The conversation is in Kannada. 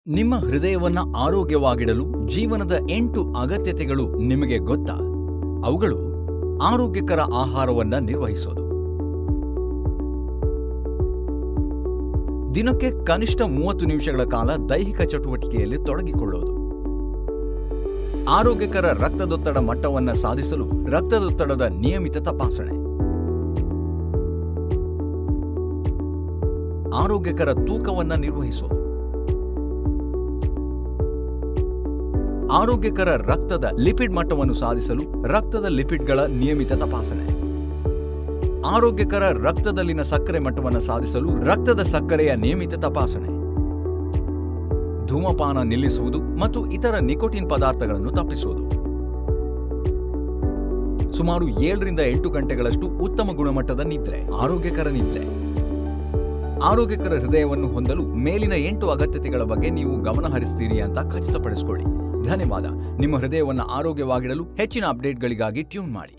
ನಿಮ್ಮ ಹೃದಯವನ್ನ ಆರೋಗ್ಯವಾಗಿಡಲು ಜೀವನದ 8 ಅಗತ್ಯತೆಗಳು ನಿಮಗೆ ಗೊತ್ತಾ? ಅವುಗಳು ಆರೋಗ್ಯಕರ ಆಹಾರವನ್ನ ನಿರ್ವಹಿಸೋದು, ದಿನಕ್ಕೆ ಕನಿಷ್ಠ 30 ನಿಮಿಷಗಳ ಕಾಲ ದೈಹಿಕ ಚಟುವಟಿಕೆಯಲ್ಲಿ ತೊಡಗಿಕೊಳ್ಳೋದು, ಆರೋಗ್ಯಕರ ರಕ್ತದೊತ್ತಡ ಮಟ್ಟವನ್ನ ಸಾಧಿಸಲು ರಕ್ತದೊತ್ತಡದ ನಿಯಮಿತ ತಪಾಸಣೆ, ಆರೋಗ್ಯಕರ ತೂಕವನ್ನ ನಿರ್ವಹಿಸೋದು, ಆರೋಗ್ಯಕರ ರಕ್ತದ ಲಿಪಿಡ್ ಮಟ್ಟವನ್ನು ಸಾಧಿಸಲು ರಕ್ತದ ಲಿಪಿಡ್ಗಳ ನಿಯಮಿತ ತಪಾಸಣೆ, ಆರೋಗ್ಯಕರ ರಕ್ತದಲ್ಲಿನ ಸಕ್ಕರೆ ಮಟ್ಟವನ್ನು ಸಾಧಿಸಲು ರಕ್ತದ ಸಕ್ಕರೆಯ ನಿಯಮಿತ ತಪಾಸಣೆ, ಧೂಮಪಾನ ನಿಲ್ಲಿಸುವುದು ಮತ್ತು ಇತರ ನಿಕೋಟಿನ್ ಪದಾರ್ಥಗಳನ್ನು ತಪ್ಪಿಸುವುದು, ಸುಮಾರು 7 ರಿಂದ 8 ಗಂಟೆಗಳಷ್ಟು ಉತ್ತಮ ಗುಣಮಟ್ಟದ ನಿದ್ರೆ, ಆರೋಗ್ಯಕರ ನಿದ್ರೆ. ಆರೋಗ್ಯಕರ ಹೃದಯವನ್ನು ಹೊಂದಲು ಮೇಲಿನ 8 ಅಗತ್ಯತೆಗಳ ಬಗ್ಗೆ ನೀವು ಗಮನ ಹರಿಸ್ತೀರಿ ಅಂತ ಖಚಿತಪಡಿಸಿಕೊಳ್ಳಿ. ಧನ್ಯವಾದ. ನಿಮ್ಮ ಹೃದಯವನ್ನು ಆರೋಗ್ಯವಾಗಿಡಲು ಹೆಚ್ಚಿನ ಅಪ್ಡೇಟ್ಗಳಿಗಾಗಿ ಟ್ಯೂನ್ ಮಾಡಿ.